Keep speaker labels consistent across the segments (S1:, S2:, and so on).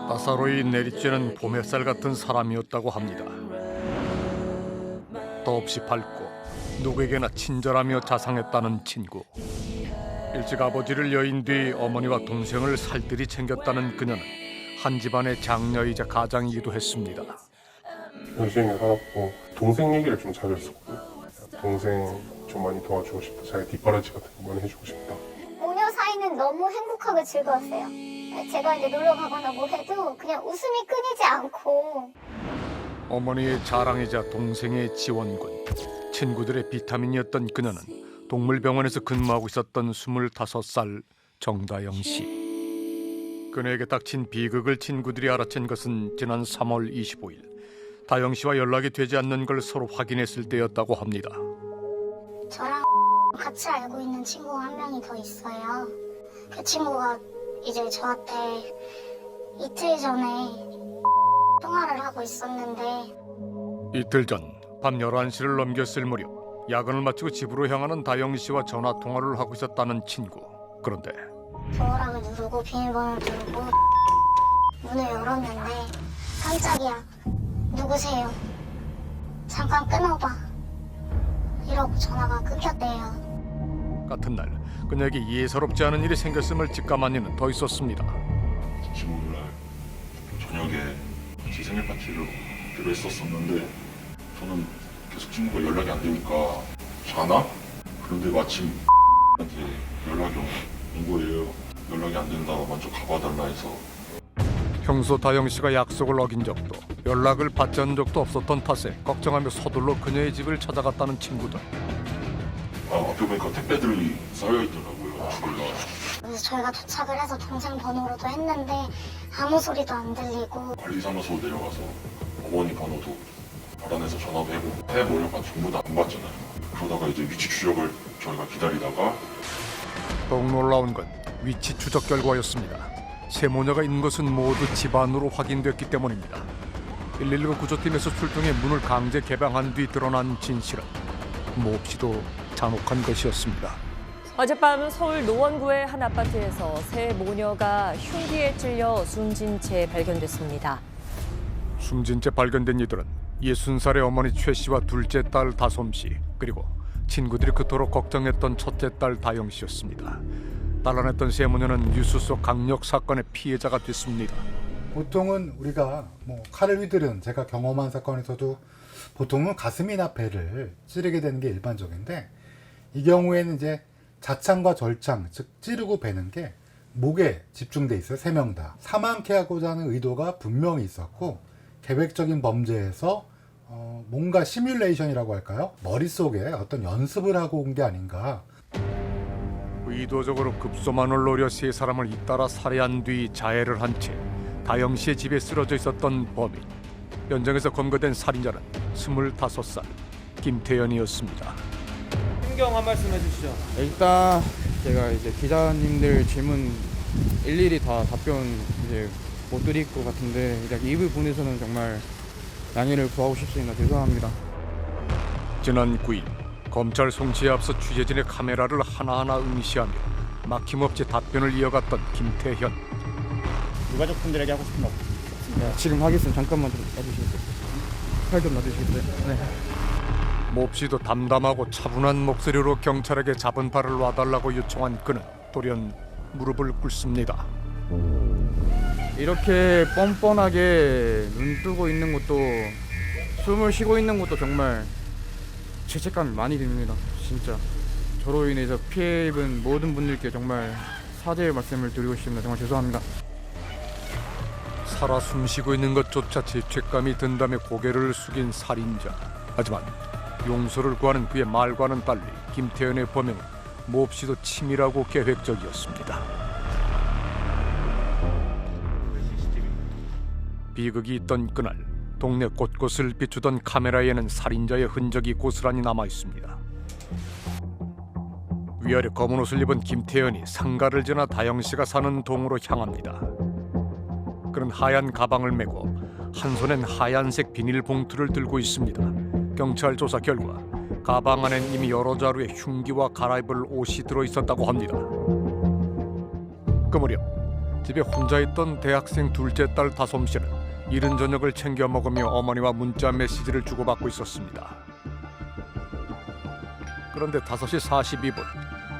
S1: 따사로이 내리쬐는 봄 햇살 같은 사람이었다고 합니다. 더없이 밝고 누구에게나 친절하며 자상했다는 친구. 일찍 아버지를 여인 뒤 어머니와 동생을 살뜰히 챙겼다는 그녀는 한 집안의 장녀이자 가장이기도 했습니다.
S2: 열심히 살았고 동생 얘기를 좀 잘 했었고 동생 좀 많이 도와주고 싶다. 자기 뒷바라지 같은 거 많이 해주고 싶다.
S3: 모녀 사이는 너무 행복하고 즐거웠어요. 제가 이제 놀러 가거나 뭐 해도 그냥 웃음이 끊이지 않고.
S1: 어머니의 자랑이자 동생의 지원군, 친구들의 비타민이었던 그녀는 동물병원에서 근무하고 있었던 25살 정다영 씨. 그녀에게 닥친 비극을 친구들이 알아챈 것은 지난 3월 25일. 다영 씨와 연락이 되지 않는 걸 서로 확인했을 때였다고 합니다.
S3: 저랑 같이 알고 있는 친구가 한 명이 더 있어요. 그 친구가 이제 저한테 이틀 전에 통화를 하고 있었는데
S1: 이틀 전 밤 11시를 넘겼을 무렵 야근을 마치고 집으로 향하는 다영 씨와 전화 통화를 하고 있었다는 친구. 그런데
S3: 도어락을 누르고 비밀번호를 누르고 문을 열었는데 깜짝이야. 누구세요? 잠깐 끊어봐. 이러고 전화가 끊겼대요.
S1: 같은 날 그녀에게 예사롭지 않은 일이 생겼음을 직감한 이는 더 있었습니다.
S4: 15일날 저녁에 같이 생일 파티를 하기로 했었었는데 저는 계속 친구가 연락이 안 되니까 자나? 그런데 마침 한테 연락이 온 거예요. 연락이 안 된다. 먼저 가봐달라 해서.
S1: 평소 다영 씨가 약속을 어긴 적도 연락을 받지 않은 적도 없었던 탓에 걱정하며 서둘러 그녀의 집을 찾아갔다는 친구들.
S4: 앞에 보니까 택배들이 쌓여있더라고요. 주길라.
S3: 그래서 저희가 도착을 해서 동생 번호로도 했는데 아무 소리도 안 들리고.
S4: 관리사무소 내려가서 어머니 번호도 알아내서 전화도 해보고 해보려고 전부 다 안 받잖아요. 그러다가 이제 위치 추적을 저희가 기다리다가
S1: 더욱 놀라운 건 위치 추적 결과였습니다. 세 모녀가 있는 것은 모두 집 안으로 확인됐기 때문입니다. 119 구조팀에서 출동해 문을 강제 개방한 뒤 드러난 진실은 몹시도 잔혹한 것이었습니다.
S5: 어젯밤 서울 노원구의 한 아파트에서 세 모녀가 흉기에 찔려 숨진 채 발견됐습니다.
S1: 숨진 채 발견된 이들은 60살의 어머니 최 씨와 둘째 딸 다솜 씨, 그리고 친구들이 그토록 걱정했던 첫째 딸 다영 씨였습니다. 딸아냈던 세 모녀는 뉴스 속 강력 사건의 피해자가 됐습니다.
S6: 보통은 우리가 칼을 휘두른 제가 경험한 사건에서도 보통은 가슴이나 배를 찌르게 되는 게 일반적인데 이 경우에는 이제 자창과 절창, 즉 찌르고 베는 게 목에 집중돼 있어요. 세 명 다. 사망케 하고자 하는 의도가 분명히 있었고 계획적인 범죄에서 뭔가 시뮬레이션이라고 할까요? 머릿속에 어떤 연습을 하고 온 게 아닌가.
S1: 의도적으로 급소만을 노려 세 사람을 잇따라 살해한 뒤 자해를 한 채 다영 씨의 집에 쓰러져 있었던 범인. 현장에서 검거된 살인자는 25살 김태연이었습니다.
S7: 신경 한 말씀 해주시죠.
S8: 일단 제가 이제 기자님들 질문 일일이 다 답변 이제 못 드릴 것 같은데 이 부분에서는 정말 양해를 구하고 싶습니다. 죄송합니다.
S1: 지난 9일 검찰 송치에 앞서 취재진의 카메라를 하나하나 응시하며 막힘없이 답변을 이어갔던 김태현.
S7: 유가족분들에게 하고 싶은 말 없습니다.
S8: 지금 하겠습니다. 잠깐만 좀 놔주시겠어요? 팔 좀 놔주시겠어요? 네.
S1: 몹시도 담담하고 차분한 목소리로 경찰에게 잡은 팔을 놔달라고 요청한 그는 돌연 무릎을 꿇습니다.
S8: 이렇게 뻔뻔하게 눈 뜨고 있는 것도 숨을 쉬고 있는 것도 정말 죄책감이 많이 듭니다. 진짜 저로 인해서 피해 입은 모든 분들께 정말 사죄의 말씀을 드리고 싶습니다. 정말 죄송합니다.
S1: 살아 숨쉬고 있는 것조차 죄책감이 든다며 고개를 숙인 살인자. 하지만 용서를 구하는 그의 말과는 달리 김태현의 범행은 몹시도 치밀하고 계획적이었습니다. 비극이 있던 그날 동네 곳곳을 비추던 카메라에는 살인자의 흔적이 고스란히 남아 있습니다. 위아래 검은 옷을 입은 김태현이 상가를 지나 다영 씨가 사는 동으로 향합니다. 그는 하얀 가방을 메고 한 손엔 하얀색 비닐봉투를 들고 있습니다. 경찰 조사 결과 가방 안엔 이미 여러 자루의 흉기와 갈아입을 옷이 들어있었다고 합니다. 그 무렵 집에 혼자 있던 대학생 둘째 딸 다솜 씨는 이른 저녁을 챙겨 먹으며 어머니와 문자 메시지를 주고받고 있었습니다. 그런데 5시 42분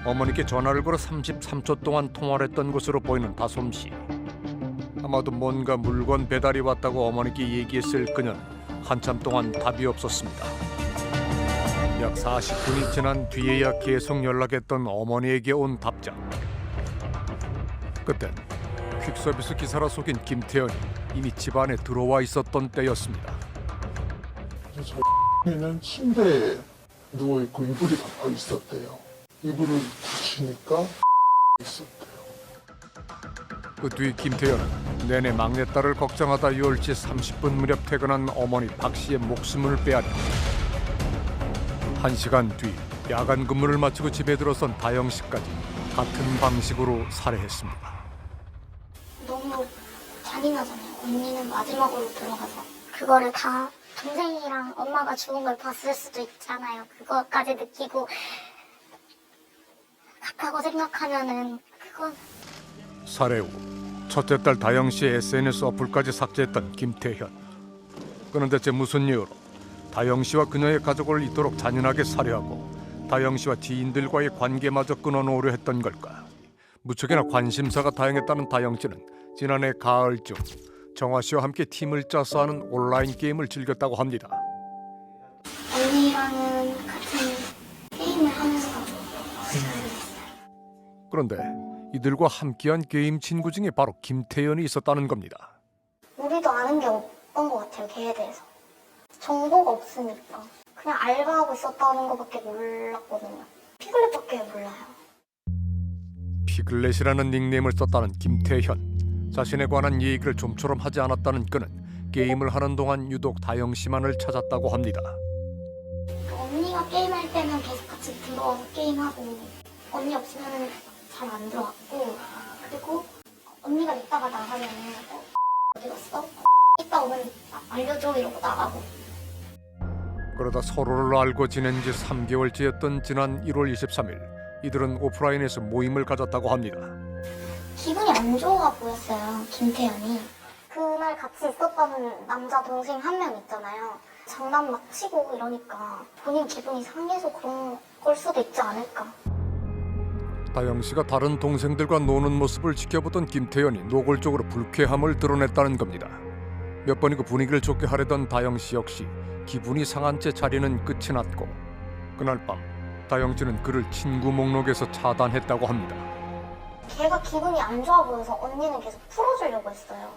S1: 어머니께 전화를 걸어 33초 동안 통화를 했던 것으로 보이는 다솜 씨. 아마도 뭔가 물건 배달이 왔다고 어머니께 얘기했을 그녀는 한참 동안 답이 없었습니다. 약 40분이 지난 뒤에야 계속 연락했던 어머니에게 온 답장. 그땐 퀵서비스 기사라 속인 김태현이 이미 집안에 들어와 있었던 때였습니다.
S9: 저는 침대에 누워있고 이불이 덮여 있었대요. 이불을 붙이니까 있었대요.
S1: 그 뒤 김태현은 내내 막내딸을 걱정하다 10시 30분 무렵 퇴근한 어머니 박 씨의 목숨을 빼앗아 1시간 뒤 야간 근무를 마치고 집에 들어선 다영 씨까지 같은 방식으로 살해했습니다.
S3: 너무 잔인하잖아요. 언니는 마지막으로 들어가서 그거를 다 동생이랑 엄마가 죽은 걸 봤을 수도 있잖아요. 그거까지 느끼고 같다고 생각하면은 그건
S1: 살해 후 첫째 딸 다영 씨의 SNS 어플까지 삭제했던 김태현. 그는 대체 무슨 이유로 다영 씨와 그녀의 가족을 이토록 잔인하게 살해하고 다영 씨와 지인들과의 관계마저 끊어놓으려 했던 걸까? 무척이나 관심사가 다양했다는 다영 씨는 지난해 가을쯤 정화 씨와 함께 팀을 짜서 하는 온라인 게임을 즐겼다고 합니다.
S3: 언니랑은 같은 게임을 하면서
S1: 그런데 이들과 함께한 게임 친구 중에 바로 김태현이 있었다는 겁니다.
S3: 우리도 아는 게 없던 것 같아요. 걔에 대해서 정보가 없으니까 그냥 알바하고 있었다는 것밖에 몰랐거든요. 피글렛밖에 몰라요.
S1: 피글렛이라는 닉네임을 썼다는 김태현. 자신에 관한 얘기를 좀처럼 하지 않았다는 그는 게임을 하는 동안 유독 다영 씨만을 찾았다고 합니다.
S3: 언니가 게임할 때는 계속 같이 들어와서 게임하고 언니 없으면 잘 안 들어왔고 그리고 언니가 있다가 나가면 어디 갔어? 이따 오면 알려줘 이러고 나가고
S1: 그러다 서로를 알고 지낸 지 3개월째였던 지난 1월 23일 이들은 오프라인에서 모임을 가졌다고 합니다.
S3: 기분이 안 좋아 보였어요. 김태현이 그날 같이 있었던 남자 동생 한 명 있잖아요. 장난 막 치고 이러니까 본인 기분이 상해서 그런 걸 수도 있지 않을까.
S1: 다영 씨가 다른 동생들과 노는 모습을 지켜보던 김태현이 노골적으로 불쾌함을 드러냈다는 겁니다. 몇 번이고 분위기를 좋게 하려던 다영 씨 역시 기분이 상한 채 자리는 끝이 났고 그날 밤 다영 씨는 그를 친구 목록에서 차단했다고 합니다.
S3: 걔가 기분이 안 좋아 보여서 언니는 계속 풀어주려고 했어요.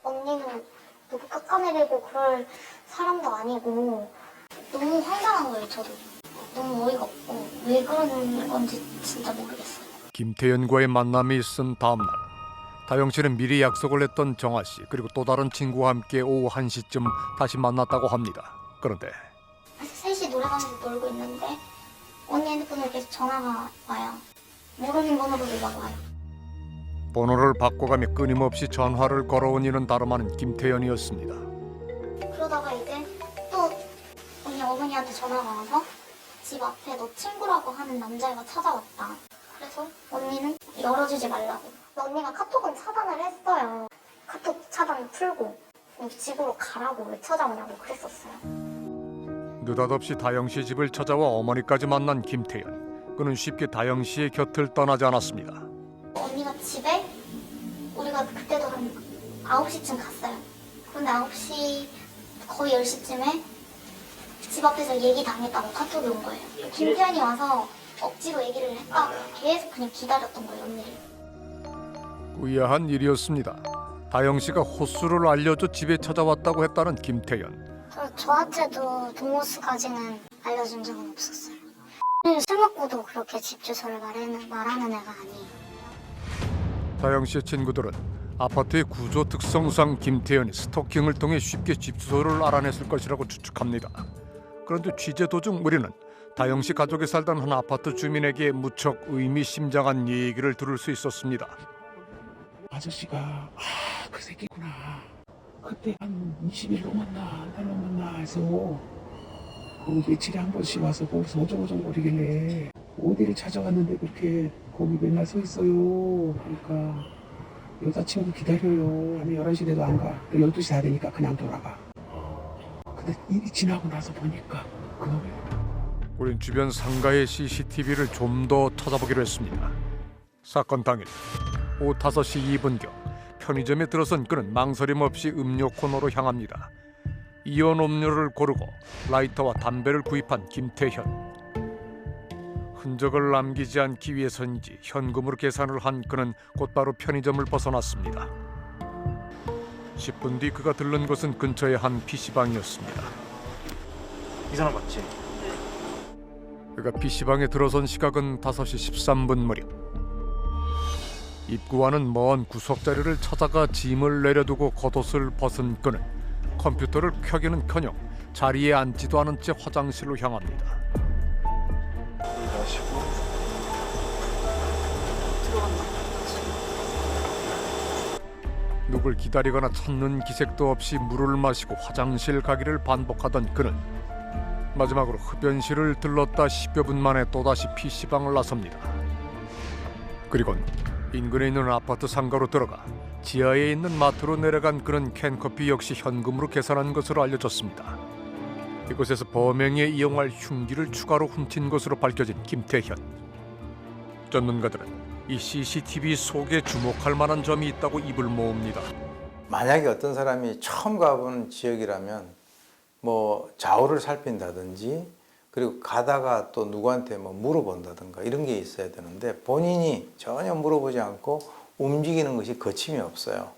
S3: 언니는 누구 깎아내리고 그럴 사람도 아니고 너무 황당한 거예요. 저도 너무 어이가 없고 왜 그러는 건지 진짜 모르겠어요.
S1: 김태현과의 만남이 있은 다음 날 다영 씨는 미리 약속을 했던 정아 씨 그리고 또 다른 친구와 함께 오후 1시쯤 다시 만났다고 합니다. 그런데
S3: 셋이 노래방에서 놀고 있는데 언니 핸드폰으로 계속 전화가 와요. 모르는 번호로 연락 와요.
S1: 번호를 바꿔가며 끊임없이 전화를 걸어온 이는 다름 아닌 김태현이었습니다.
S3: 그러다가 이제 또 언니 어머니한테 전화가 와서 집 앞에 너 친구라고 하는 남자애가 찾아왔다. 그래서 언니는 열어주지 말라고. 언니가 카톡은 차단을 했어요. 카톡 차단 풀고 집으로 가라고 왜 찾아오냐고 그랬었어요.
S1: 느닷없이 다영 씨 집을 찾아와 어머니까지 만난 김태현. 그는 쉽게 다영 씨의 곁을 떠나지 않았습니다.
S3: 언니가 집에 우리가 그때도 한 9시쯤 갔어요. 그런데 9시 거의 10시쯤에 집 앞에서 얘기 당했다고 카톡이 온 거예요. 김태현이 와서 억지로 얘기를 했다고 계속 그냥 기다렸던 거예요, 언니를.
S1: 의아한 일이었습니다. 다영 씨가 호수를 알려줘 집에 찾아왔다고 했다는 김태현.
S3: 저한테도 동호수까지는 알려준 적은 없었어요. 술 먹고도 그렇게 집 주소를 말하는 애가 아니에요.
S1: 다영 씨의 친구들은 아파트의 구조 특성상 김태현이 스토킹을 통해 쉽게 집 주소를 알아냈을 것이라고 추측합니다. 그런데 취재 도중 우리는 다영 씨 가족이 살던 한 아파트 주민에게 무척 의미심장한 얘기를 들을 수 있었습니다.
S10: 아저씨가 그 새끼구나. 그때 한 20일 넘었나 한 달 넘었나 해서 거기 며칠에 한 번씩 와서 거기서 어정어정거리길래 어디를 찾아갔는데 그렇게 거기 맨날 서 있어요. 그러니까 여자친구 기다려요 하면 11시 돼도 안 가. 12시 다 되니까 그냥 돌아가. 근데 일이 지나고 나서 보니까 그놈이
S1: 우린 주변 상가의 CCTV를 좀 더 찾아보기로 했습니다. 사건 당일 오후 5시 2분경 편의점에 들어선 그는 망설임 없이 음료 코너로 향합니다. 이온 음료를 고르고 라이터와 담배를 구입한 김태현. 흔적을 남기지 않기 위해서인지 현금으로 계산을 한 그는 곧바로 편의점을 벗어났습니다. 10분 뒤 그가 들른 곳은 근처의 한 PC방이었습니다.
S7: 이 사람 맞지?
S1: 그가 PC방에 들어선 시각은 5시 13분 무렵. 입구와는 먼 구석자리를 찾아가 짐을 내려두고 겉옷을 벗은 그는 컴퓨터를 켜기는커녕 자리에 앉지도 않은 채 화장실로 향합니다. 누굴 기다리거나 찾는 기색도 없이 물을 마시고 화장실 가기를 반복하던 그는 마지막으로 흡연실을 들렀다 10여 분 만에 또다시 PC방을 나섭니다. 그리곤 인근에 있는 아파트 상가로 들어가 지하에 있는 마트로 내려간 그는 캔커피 역시 현금으로 계산한 것으로 알려졌습니다. 이곳에서 범행에 이용할 흉기를 추가로 훔친 것으로 밝혀진 김태현. 전문가들은 이 CCTV 속에 주목할 만한 점이 있다고 입을 모읍니다.
S11: 만약에 어떤 사람이 처음 가본 지역이라면 뭐 좌우를 살핀다든지 그리고 가다가 또 누구한테 뭐 물어본다든가 이런 게 있어야 되는데 본인이 전혀 물어보지 않고 움직이는 것이 거침이 없어요.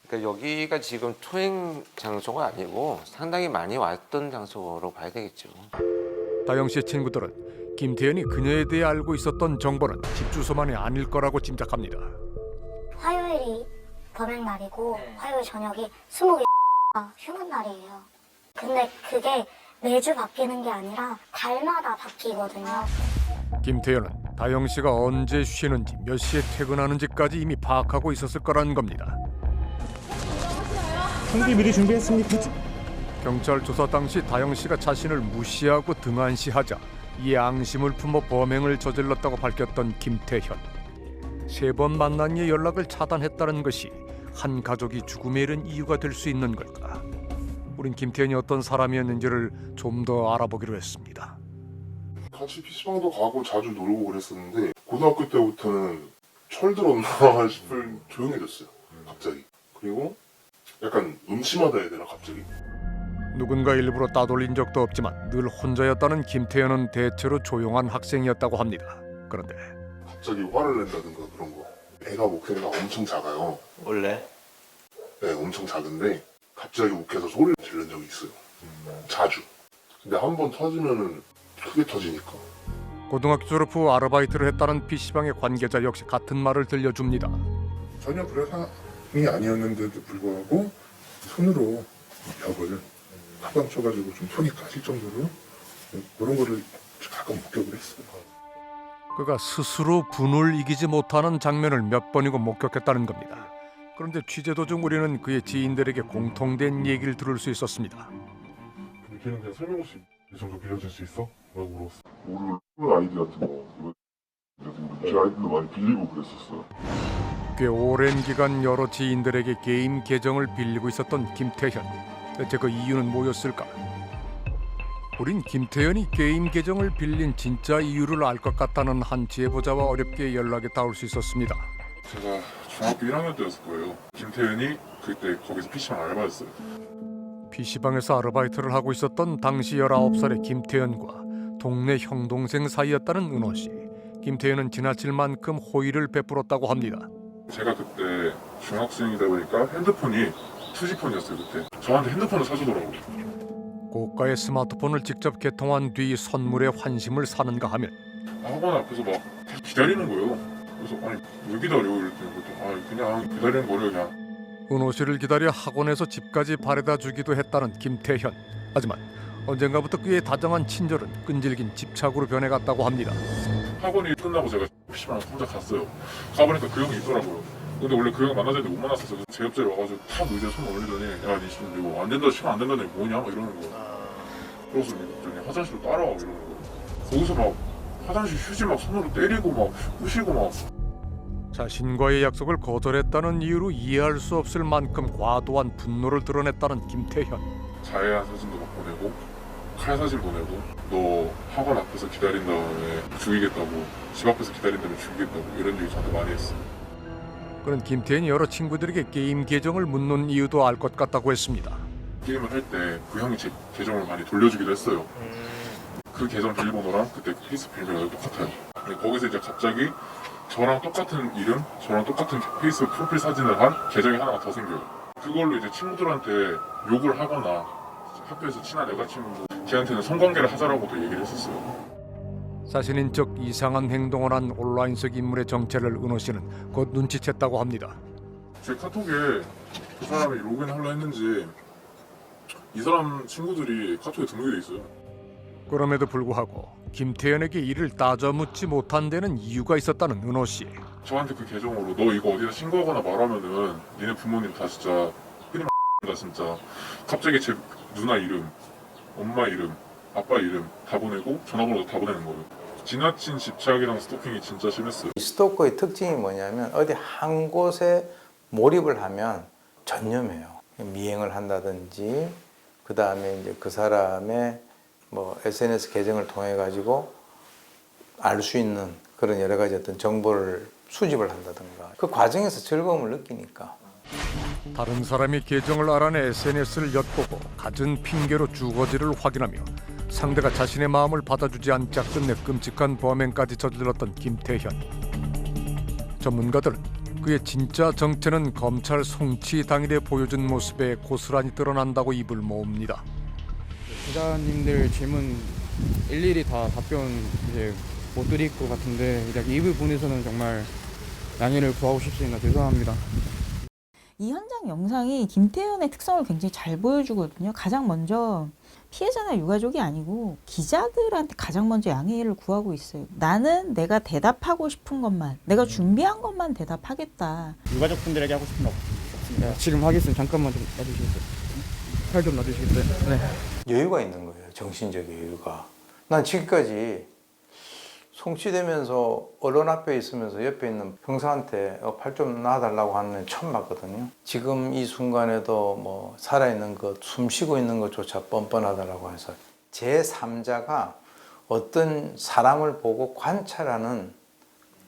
S12: 그러니까 여기가 지금 초행 장소가 아니고 상당히 많이 왔던 장소로 봐야 되겠죠.
S1: 다영 씨의 친구들은 김태현이 그녀에 대해 알고 있었던 정보는 집 주소만이 아닐 거라고 짐작합니다.
S3: 화요일이 범행 날이고 화요일 저녁이 20개 휴무 날이에요. 근데 그게 매주 바뀌는 게 아니라 달마다 바뀌거든요.
S1: 김태현은 다영 씨가 언제 쉬는지 몇 시에 퇴근하는지까지 이미 파악하고 있었을 거라는 겁니다.
S7: 형비 미리 준비했습니까?
S1: 경찰 조사 당시 다영 씨가 자신을 무시하고 등한시하자 이에 앙심을 품어 범행을 저질렀다고 밝혔던 김태현. 3번 만난 이의 연락을 차단했다는 것이 한 가족이 죽음에 이른 이유가 될 수 있는 걸까? 우린 김태현이 어떤 사람이었는지를 좀 더 알아보기로 했습니다.
S2: 같이 PC방도 가고 자주 놀고 그랬었는데 고등학교 때부터는 철들었나 싶을 조용해졌어요. 갑자기. 그리고 약간 음침하다 해야 되나 갑자기.
S1: 누군가 일부러 따돌린 적도 없지만 늘 혼자였다는 김태현은 대체로 조용한 학생이었다고 합니다. 그런데
S2: 갑자기 화를 낸다든가 그런 거. 애가 목소리가 엄청 작아요.
S11: 원래?
S2: 네, 엄청 작은데 갑자기 욱해서 소리를 지른 적이 있어요. 자주. 근데 한 번 터지면은 크게 터지니까.
S1: 고등학교 졸업 후 아르바이트를 했다는 PC방의 관계자 역시 같은 말을 들려줍니다.
S2: 전혀 그럴 상황이 아니었는데도 불구하고 손으로 벽을 가방 쳐가지고 좀 손이 가실 정도로 그런 거를 가끔 목격을 했어요.
S1: 그가 스스로 분을 이기지 못하는 장면을 몇 번이고 목격했다는 겁니다. 그런데 취재 도중 우리는 그의 지인들에게 공통된 얘기를 들을 수 있었습니다.
S2: 근데 걔는 그냥 설명 없이 이 정도 빌려줄 수 있어? 라고 물었어. 우리 아이디 같은 거 제 아이디도 많이 빌리고 그랬었어요.
S1: 꽤 오랜 기간 여러 지인들에게 게임 계정을 빌리고 있었던 김태현. 대체 그 이유는 뭐였을까? 우린 김태현이 게임 계정을 빌린 진짜 이유를 알 것 같다는 한 제보자와 어렵게 연락에 닿을 수 있었습니다.
S2: 제가 중학교 1학년 때였을 거예요. 김태현이 그때 거기서 PC방 알바였어요.
S1: PC방에서 아르바이트를 하고 있었던 당시 19살의 김태현과 동네 형동생 사이였다는 은호 씨. 김태현은 지나칠 만큼 호의를 베풀었다고 합니다.
S2: 제가 그때 중학생이다 보니까 핸드폰이 투지폰이었어요. 그때 저한테 핸드폰을 사주더라고요.
S1: 고가의 스마트폰을 직접 개통한 뒤 선물에 환심을 사는가 하면
S2: 학원 앞에서 막 계속 기다리는 거예요. 그래서 아니 왜 기다려? 이랬더니 그냥 기다리는 거를 그냥.
S1: 은호 씨를 기다려 학원에서 집까지 바래다 주기도 했다는 김태현. 하지만 언젠가부터 그의 다정한 친절은 끈질긴 집착으로 변해갔다고 합니다.
S2: 학원이 끝나고 제가 PC방 혼자 갔어요. 가보니까 그 형이 있더라고요. 근데 원래 그 형 만나자는데 못 만났었어요. 제 옆자리 와가지고 탁 의자에 손 올리더니 야 니 지금 이거 안 된다 치면 안 된다니 뭐냐? 막 이러는 거예요. 그래서 저기 화장실로 따라와 이러는 거예요. 거기서 막 화장실 휴지 막 손으로 때리고 막 부시고 막.
S1: 자신과의 약속을 거절했다는 이유로 이해할 수 없을 만큼 과도한 분노를 드러냈다는 김태현.
S2: 자해한 사진도 막 보내고 칼 사진 보내고 너 학원 앞에서 기다린 다음에 죽이겠다고, 집 앞에서 기다린 다음에 죽이겠다고 이런 얘기 저한테 많이 했어.
S1: 그는 김태현이 여러 친구들에게 게임 계정을 묻는 이유도 알 것 같다고 했습니다.
S2: 게임을 할 때 그 형이 제 계정을 많이 돌려주기도 했어요. 그 계정 비밀번호랑 그때 그 페이스 비밀번호가 똑같아요. 근데 거기서 이제 갑자기 저랑 똑같은 이름, 저랑 똑같은 페이스북 프로필 사진을 한 계정이 하나가 더 생겨요. 그걸로 이제 친구들한테 욕을 하거나 학교에서 친한 여자친구 걔한테는 성관계를 하자라고도 얘기를 했었어요.
S1: 자신인 척 이상한 행동을 한 온라인 속 인물의 정체를 은호 씨는 곧 눈치챘다고 합니다.
S2: 제 카톡에 그 사람이 로그인하려 했는지 이 사람 친구들이 카톡에 등록이 돼 있어요.
S1: 그럼에도 불구하고 김태현에게 이를 따져 묻지 못한 데는 이유가 있었다는 은호 씨.
S2: 저한테 그 계정으로 너 이거 어디다 신고하거나 말하면은 니네 부모님 다 진짜 흔히 다 진짜 갑자기 제 누나 이름, 엄마 이름, 아빠 이름 다 보내고 전화번호도 다 보내는 거예요. 지나친 집착이랑 스토킹이 진짜 심했어요.
S11: 이 스토커의 특징이 뭐냐면 어디 한 곳에 몰입을 하면 전념해요. 미행을 한다든지 그 다음에 이제 그 사람의 뭐 SNS 계정을 통해 가지고 알 수 있는 그런 여러 가지 어떤 정보를 수집을 한다든가 그 과정에서 즐거움을 느끼니까.
S1: 다른 사람이 계정을 알아내 SNS를 엿보고 갖은 핑계로 주거지를 확인하며 상대가 자신의 마음을 받아주지 않자 끝내 끔찍한 범행까지 저질렀던 김태현. 전문가들은 그의 진짜 정체는 검찰 송치 당일에 보여준 모습에 고스란히 드러난다고 입을 모읍니다.
S8: 기자님들 질문 일일이 다 답변 이제 못 드릴 것 같은데 이 부분에서는 정말 양해를 구하고 싶습니다. 죄송합니다.
S13: 이 현장 영상이 김태현의 특성을 굉장히 잘 보여주거든요. 가장 먼저 피해자나 유가족이 아니고 기자들한테 가장 먼저 양해를 구하고 있어요. 나는 내가 대답하고 싶은 것만, 내가 준비한 것만 대답하겠다.
S7: 유가족분들에게 하고 싶은 거 없습니다.
S8: 지금 하겠습니다. 잠깐만 좀 놔주시겠어요? 팔 좀 놔주시겠어요? 네.
S11: 여유가 있는 거예요. 정신적 여유가. 난 지금까지 송치되면서 언론 앞에 있으면서 옆에 있는 형사한테 팔 좀 놔달라고 하는 처음 봤거든요. 지금 이 순간에도 뭐 살아있는 것, 숨 쉬고 있는 것조차 뻔뻔하다라고 해서 제3자가 어떤 사람을 보고 관찰하는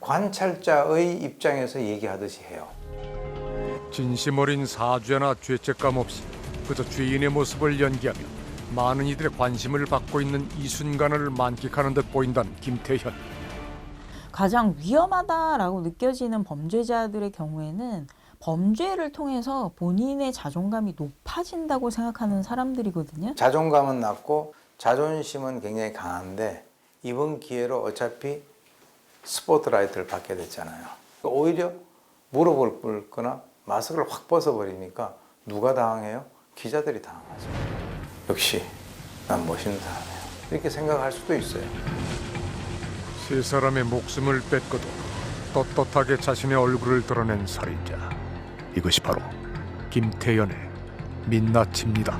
S11: 관찰자의 입장에서 얘기하듯이 해요.
S1: 진심 어린 사죄나 죄책감 없이 그저 죄인의 모습을 연기하며 많은 이들의 관심을 받고 있는 이 순간을 만끽하는 듯 보인다는 김태현.
S13: 가장 위험하다라고 느껴지는 범죄자들의 경우에는 범죄를 통해서 본인의 자존감이 높아진다고 생각하는 사람들이거든요.
S11: 자존감은 낮고 자존심은 굉장히 강한데 이번 기회로 어차피 스포트라이트를 받게 됐잖아요. 오히려 물어볼 거나 마스크를 확 벗어버리니까 누가 당해요? 기자들이 당하죠. 역시 난 멋있는 사람이에요. 이렇게 생각할 수도 있어요.
S1: 세 사람의 목숨을 뺏고도 떳떳하게 자신의 얼굴을 드러낸 살인자. 이것이 바로 김태현의 민낯입니다.